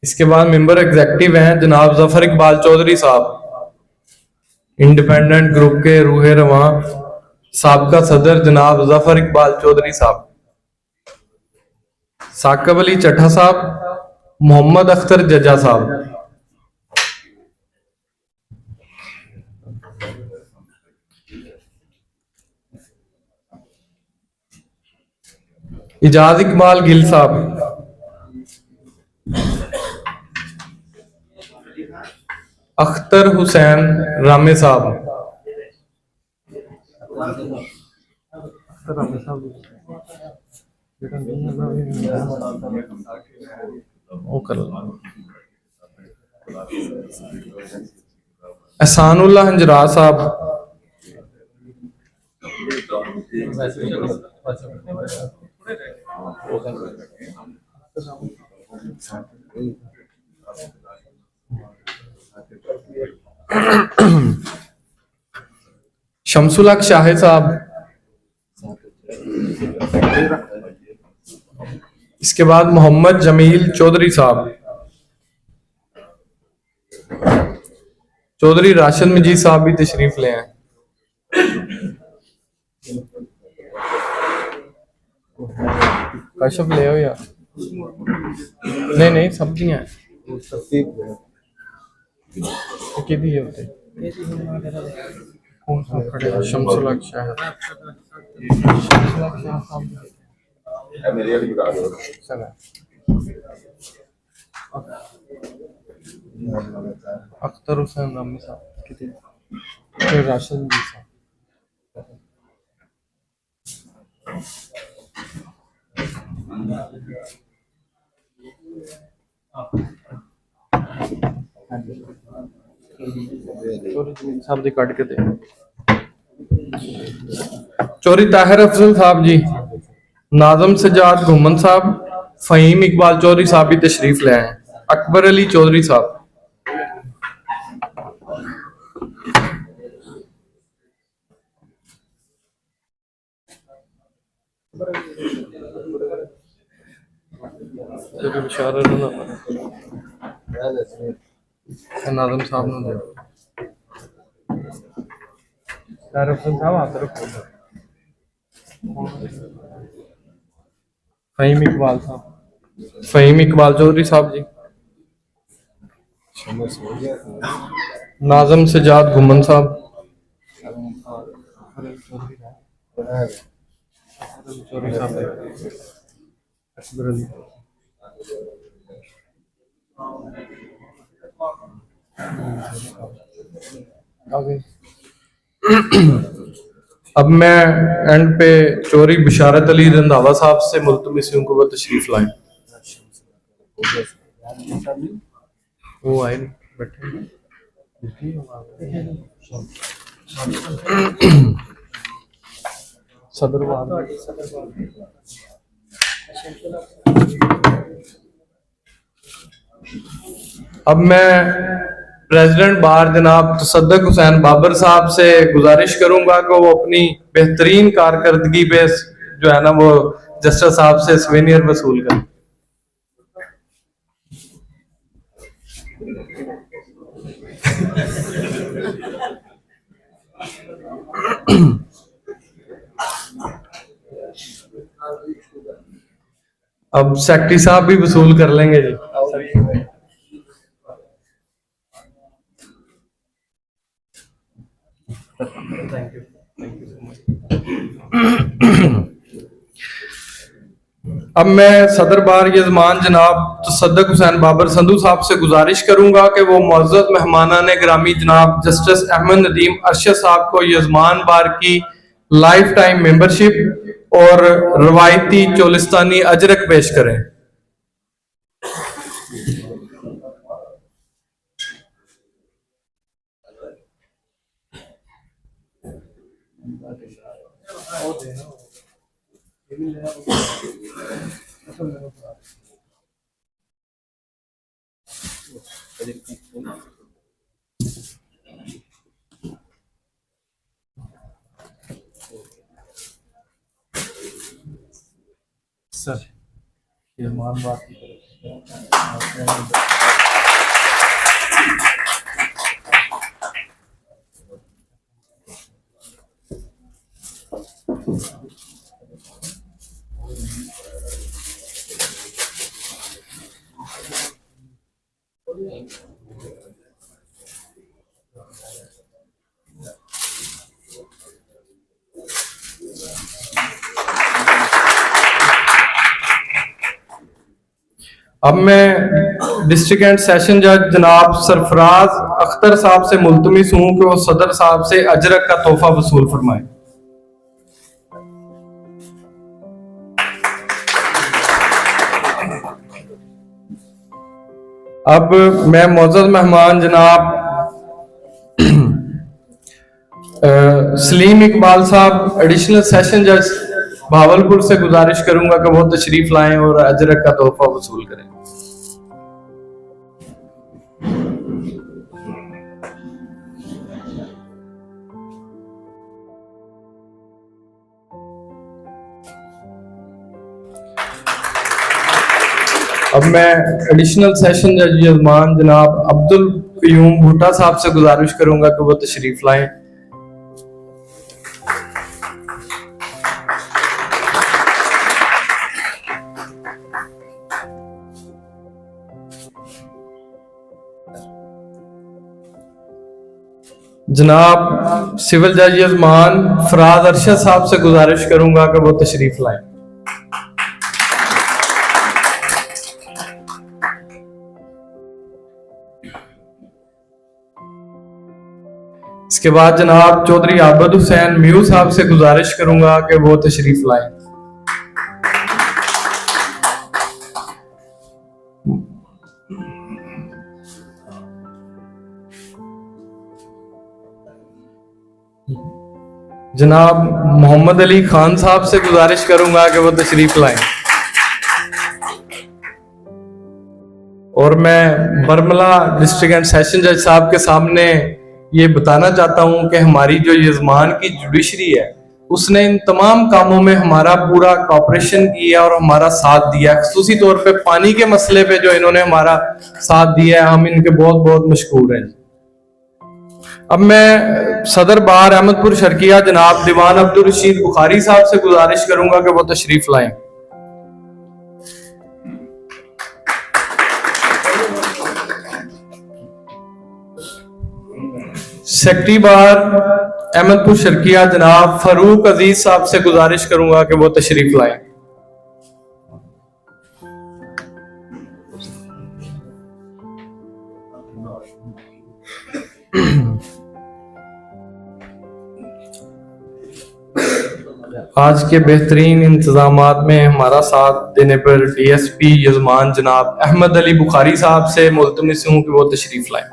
इसके बाद मेंबर एग्जेक्टिव हैं जनाब जफर इकबाल चौधरी साहब, इंडिपेंडेंट ग्रुप के रूहे रवां साबका सदर जनाब जफर इकबाल चौधरी साहब, साकब अली चट्ठा साहब, मोहम्मद अख्तर जज्जा साहब, इजाज इकबाल गिल साहब, अख्तर हुसैन रामे साहब, एहसानुल्लाह हंजरा साहब, शमसुल हक शाहे साहब, इसके बाद मोहम्मद जमील चौधरी साहब, चौधरी राशिद मजीद साहब भी तशरीफ ले आए। कशफ ले आओ यार, नहीं नहीं सब्जियां हैं कितनी होते कौन सा खड़े शमसुल हक शाह अख्तर हुसैन रामी साहब कितने राशिद जी साहब साहब जी कट के दे चौधरी ताहिर अफजल साहब जी, नाजम सजाद घुमन साहब, फहीम इकबाल चौधरी साहब भी तशरीफ ले आए, अकबर अली चौधरी साहब, नाजम साहब ने दे साहब आप रखो, फहीम इकबाल साहब, फहीम इकबाल चौधरी साहब जी, नाजम सजाद घुमन साहब, अब मैं एंड पे चौधरी बिशारत अली रंधावा साहब से मुल्तमिस हूं कि वो तशरीफ लाए। वो आए बैठे सदर अब मैं प्रेसिडेंट बार जनाब तसद्दुक हुसैन बाबर साहब से गुजारिश करूंगा कि वो अपनी बेहतरीन कारकर्दगी पे जो है ना वो जस्टिस साहब से सवेनियर वसूल करें। अब सेक्रेटरी साहब भी वसूल कर लेंगे जी। अब मैं सदर बार यजमान जनाब तसद्दुक हुसैन बाबर संधू साहब से गुजारिश करूंगा कि वो मुअज़्ज़ज़ मेहमानाने गिरामी जनाब जस्टिस अहमद नदीम अरशद साहब को यजमान बार की लाइफ टाइम मेंबरशिप और रवायती चोलिस्तानी अजरक पेश करें। अब मैं डिस्ट्रिक्ट एंड सेशन जज जनाब सरफराज अख्तर साहब से मुल्तमिस हूं कि वो सदर साहब से अजरक का तोहफा वसूल फरमाए। अब मैं मौजूद मेहमान जनाब सलीम इकबाल साहब एडिशनल सेशन जज भावलपुर से गुजारिश करूंगा कि वो तशरीफ लाएं और अजरक का तोहफा वसूल करें। अब मैं एडिशनल सेशन जज यजमान जनाब अब्दुल कयूम भुट्टा साहब से गुजारिश करूंगा कि वो तशरीफ लाएं। जनाब सिविल जज यजमान फराज अरशद साहब से गुजारिश करूंगा कि वो तशरीफ लाएं। इसके बाद जनाब चौधरी आबद हुसैन म्यू साहब से गुजारिश करूंगा कि वो तशरीफ लाएं। जनाब मोहम्मद अली खान साहब से गुजारिश करूंगा कि वो तशरीफ लाएं। और मैं बरमला डिस्ट्रिक्ट एंड सेशन जज साहब के सामने ये बताना चाहता हूं कि हमारी जो यजमान की जुडिशरी है उसने इन तमाम कामों में हमारा पूरा कॉपरेशन किया और हमारा साथ दिया। खुसूसी तौर पे पानी के मसले पे जो इन्होंने हमारा साथ दिया है, हम इनके बहुत बहुत मशकूर हैं। अब मैं सदर बार अहमदपुर शर्किया जनाब दीवान अब्दुल रशीद बुखारी साहब से गुजारिश करूंगा कि वो तशरीफ लाएं। सेक्रेटरी बार अहमदपुर शर्किया जनाब फारूक अजीज साहब से गुजारिश करूंगा कि वो तशरीफ लाएं। आज के बेहतरीन इंतजामात में हमारा साथ देने पर डीएसपी यजमान जनाब अहमद अली बुखारी साहब से मुल्तमिस हूं कि वो तशरीफ लाएं।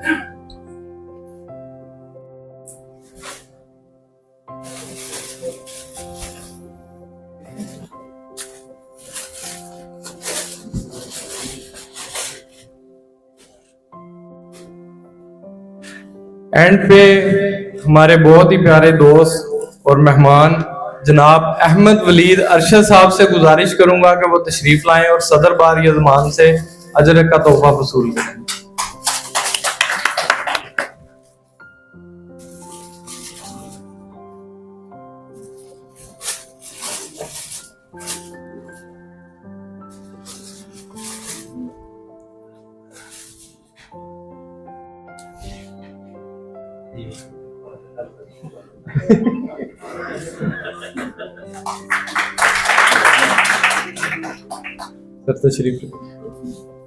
एंड पे हमारे बहुत ही प्यारे दोस्त और मेहमान जनाब अहमद वलीद अरशद साहब से गुजारिश करूंगा कि वो तशरीफ लाएं और सदर बार यजमान से अजर का तोहफा वसूल करें।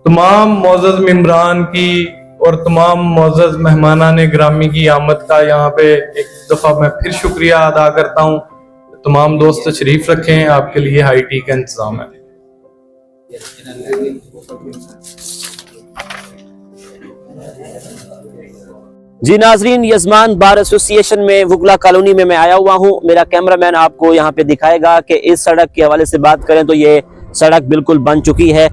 तमाम मोअज़्ज़ज़ मेंबरान की और तमाम मोअज़्ज़ज़ मेहमानाने ग्रामी की आमद का यहाँ पे एक दफा मैं फिर शुक्रिया अदा करता हूँ। तमाम दोस्त तशरीफ रखें, आपके लिए हाई टी का इंतजाम है।
जी नाजरीन, यजमान बार एसोसिएशन में वुकला कॉलोनी में मैं आया हुआ हूँ। मेरा कैमरामैन आपको यहाँ पे दिखाएगा कि इस सड़क के हवाले से बात करें तो ये सड़क बिल्कुल बन चुकी है।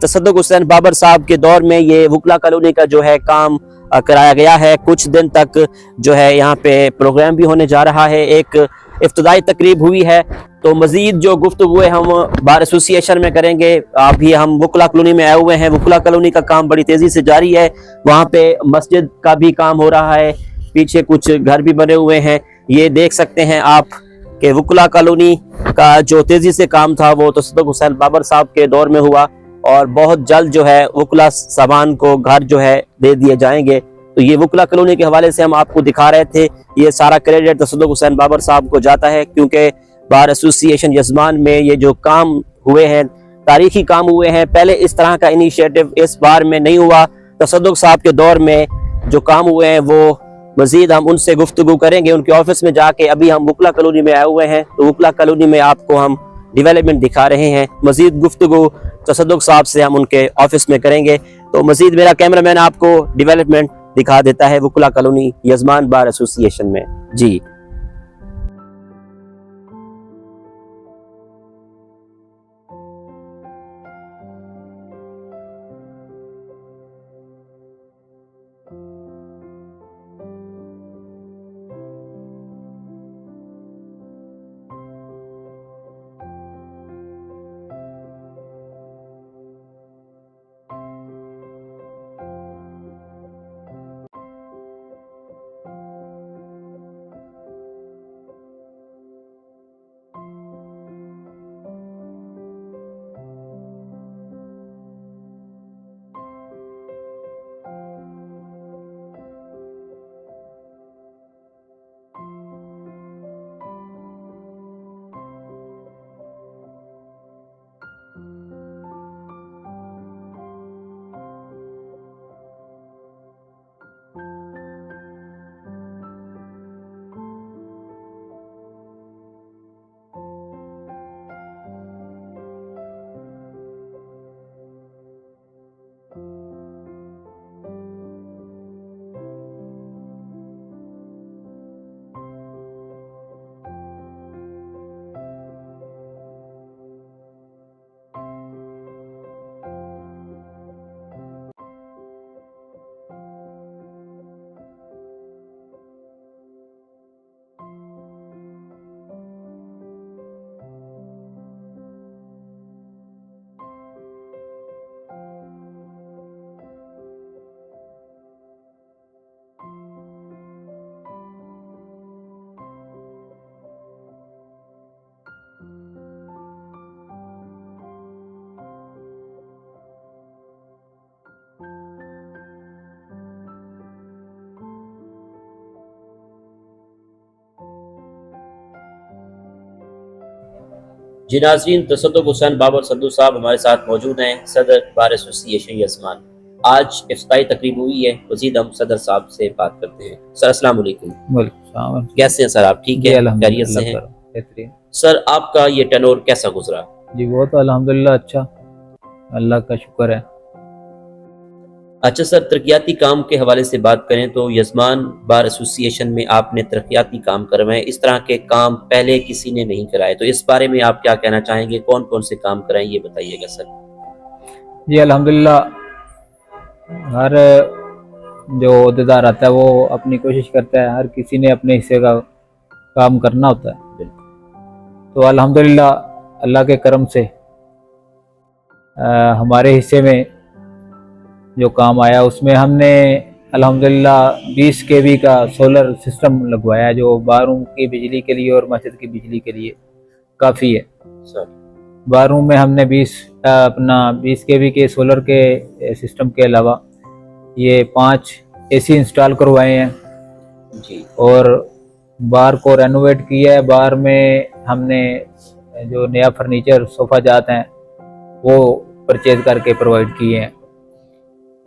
तसद्दुक हुसैन बाबर साहब के दौर में ये वुकला कॉलोनी का जो है काम कराया गया है। कुछ दिन तक जो है यहाँ पे प्रोग्राम भी होने जा रहा है, एक इफ्तिदाई तकरीब हुई है। तो मजीद जो गुफ्तगू हम बार एसोसिएशन में करेंगे। अभी हम वुकला कॉलोनी में आए हुए हैं। वुकला कॉलोनी का काम बड़ी तेजी से जारी है। वहाँ पे मस्जिद का भी काम हो रहा है, पीछे कुछ घर भी बने हुए हैं। ये देख सकते हैं आप कि वुकला कॉलोनी का जो तेजी से काम था वो तसद्दुक हुसैन बाबर साहब के दौर में हुआ और बहुत जल्द जो है वुकला सामान को घर जो है दे दिए जाएंगे। तो ये वुकला कॉलोनी के हवाले से हम आपको दिखा रहे थे। ये सारा क्रेडिट तसद्दुक हुसैन बाबर साहब को जाता है, क्योंकि बार एसोसिएशन यजमान में ये जो काम हुए हैं, तारीखी काम हुए हैं। पहले इस तरह का इनिशिएटिव इस बार में नहीं हुआ। तसद्दुक साहब के दौर में जो काम हुए हैं वो मजीद हम उनसे गुफ्तगू करेंगे उनके ऑफिस में जाके। अभी हम वुकला कॉलोनी में आए हुए हैं, तो वुकला कॉलोनी में आपको हम डेवलपमेंट दिखा रहे हैं। मजीद गुफ्तगू तसद्दुक साहब से हम उनके ऑफिस में करेंगे। तो मजीद मेरा कैमरामैन आपको डेवलपमेंट दिखा देता है वुकला कॉलोनी यजमान बार एसोसिएशन में। जी जी नाज़रीन, तसद्दुक हुसैन बाबर सद्दू साहब हमारे साथ मौजूद हैं, सदर बार एसोसिएशन यजमान। आज इफ्तिताई तकरीब हुई है। मजीद हम सदर साहब से बात करते हैं। सर अस्सलाम वालेकुम। कैसे हैं सर आप? ठीक है, खैरियत से हैं? सर आपका ये टर्नओवर कैसा गुजरा?
जी वो तो अल्हम्दुलिल्लाह अच्छा, अल्लाह का शुक्र है।
अच्छा सर, तरक्याती काम के हवाले से बात करें तो यजमान बार एसोसिएशन में आपने तरक्याती काम करवाए। इस तरह के काम पहले किसी ने नहीं कराए, तो इस बारे में आप क्या कहना चाहेंगे? कौन कौन से काम कराए ये बताइएगा सर।
जी अल्हम्दुलिल्लाह, हर जो अहदेदार आता है वो अपनी कोशिश करता है, हर किसी ने अपने हिस्से का काम करना होता है। तो अल्हम्दुलिल्लाह अल्लाह के करम से हमारे हिस्से में जो काम आया उसमें हमने अल्हम्दुलिल्लाह 20 kV का सोलर सिस्टम लगवाया, जो बाथरूम की बिजली के लिए और मस्जिद की बिजली के लिए काफ़ी है। बाथरूम में हमने 20 kV के सोलर के सिस्टम के अलावा ये 5 AC इंस्टॉल करवाए हैं
जी,
और बार को रेनोवेट किया है। बार में हमने जो नया फर्नीचर सोफ़ा जात हैं वो परचेज करके प्रोवाइड किए हैं,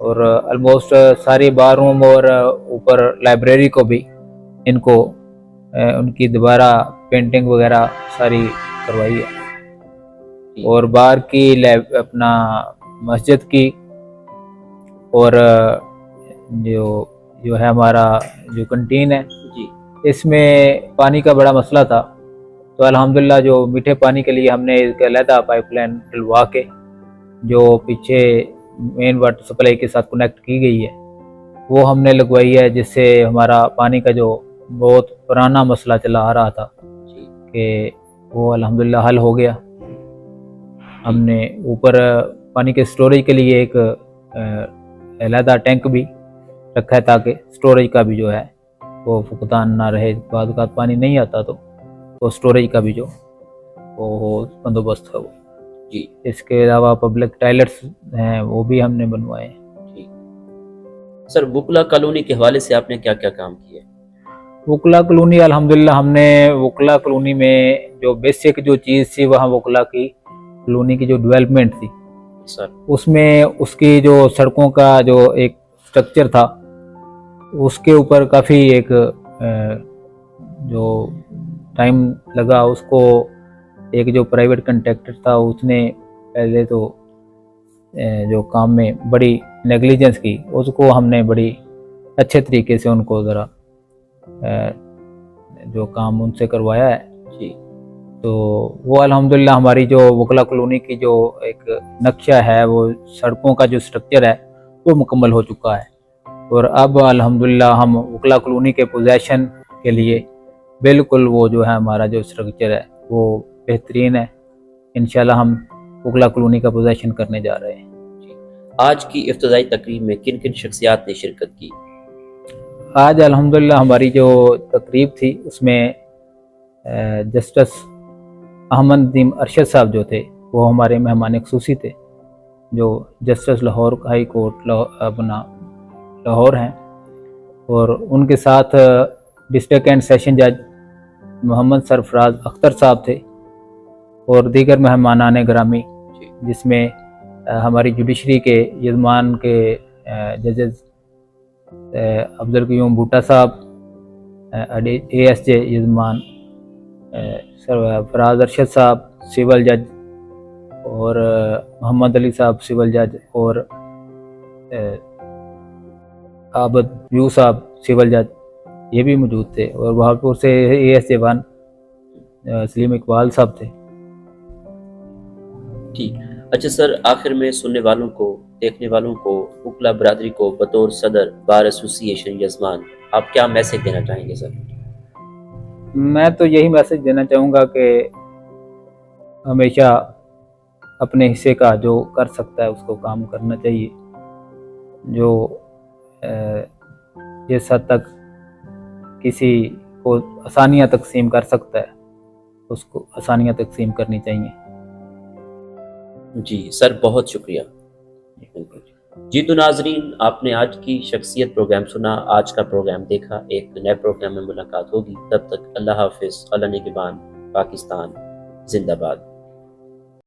और ऑलमोस्ट सारी बाथरूम और ऊपर लाइब्रेरी को भी इनको उनकी दोबारा पेंटिंग वगैरह सारी करवाई है। और बाहर की अपना मस्जिद की और जो जो है हमारा जो कंटीन है
जी
इसमें पानी का बड़ा मसला था। तो अल्हम्दुलिल्लाह जो मीठे पानी के लिए हमने एक अलहदा पाइपलाइन डलवा के जो पीछे मेन वाटर सप्लाई के साथ कनेक्ट की गई है वो हमने लगवाई है, जिससे हमारा पानी का जो बहुत पुराना मसला चला आ रहा था कि वो अल्हम्दुलिल्लाह हल हो गया। हमने ऊपर पानी के स्टोरेज के लिए एक अलहदा टैंक भी रखा है ताकि स्टोरेज का भी जो है वो फुकदान ना रहे, बाद का पानी नहीं आता तो स्टोरेज का भी जो वो बंदोबस्त है वो।
जी
इसके अलावा पब्लिक टॉयलेट्स हैं वो भी हमने बनवाए हैं।
सर, वुकला कॉलोनी के हवाले से आपने क्या क्या काम किए?
वुकला कॉलोनी अल्हम्दुलिल्लाह हमने वुकला कॉलोनी में जो बेसिक जो चीज़ थी वहाँ वुकला की कॉलोनी की जो डेवलपमेंट थी
सर
उसमें उसकी जो सड़कों का जो एक स्ट्रक्चर था उसके ऊपर काफ़ी एक जो टाइम लगा। उसको एक जो प्राइवेट कॉन्ट्रैक्टर था उसने पहले तो जो काम में बड़ी नेग्लिजेंस की, उसको हमने बड़ी अच्छे तरीके से उनको ज़रा जो काम उनसे करवाया है।
जी
तो वो अल्हम्दुलिल्लाह हमारी जो वुकला कॉलोनी की जो एक नक्शा है वो सड़कों का जो स्ट्रक्चर है वो मुकम्मल हो चुका है और अब अल्हम्दुलिल्लाह हम वुकला कॉलोनी के पोजेशन के लिए बिल्कुल वो जो है हमारा जो स्ट्रक्चर है वो बेहतरीन है। इंशाल्लाह हम वुकला कॉलोनी का पोजेशन करने जा रहे हैं।
आज की इफ्तिताई तकरीब में किन किन शख्सियात ने शिरकत की?
आज अल्हम्दुलिल्लाह हमारी जो तकरीब थी उसमें जस्टिस अहमद नदीम अरशद साहब जो थे वो हमारे मेहमान खुसूसी थे, जो जस्टिस लाहौर हाई कोर्ट अपना लाहौर हैं, और उनके साथ डिस्ट्रिक्ट एंड सेशन जज मोहम्मद सरफराज अख्तर साहब थे और दीगर मेहमानान ग्रामी, जिसमें हमारी जुडिशरी के यजमान के जजेस अफजल क़य्यूम भुट्टा साहब, ASJ यजमान फराज अरशद साहब सिविल जज, और मोहम्मद अली साहब सिविल जज, और आबद व्यू साहब सिविल जज ये भी मौजूद थे, और बहावलपुर से ASJ 1 सलीम इकबाल साहब थे।
ठीक। अच्छा सर, आखिर में सुनने वालों को, देखने वालों को, वुकला बरादरी को बतौर सदर बार एसोसिएशन यजमान आप क्या मैसेज देना चाहेंगे सर?
मैं तो यही मैसेज देना चाहूँगा कि हमेशा अपने हिस्से का जो कर सकता है उसको काम करना चाहिए। जो जिस हद तक किसी को आसानियाँ तकसीम कर सकता है उसको आसानियाँ तकसीम करनी चाहिए।
जी सर, बहुत शुक्रिया। जी तो नाजरीन, आपने आज की शख्सियत प्रोग्राम सुना, आज का प्रोग्राम देखा। एक नए प्रोग्राम में मुलाकात होगी, तब तक अल्लाह हाफिज़, अल्लाह निगहबान, पाकिस्तान जिंदाबाद।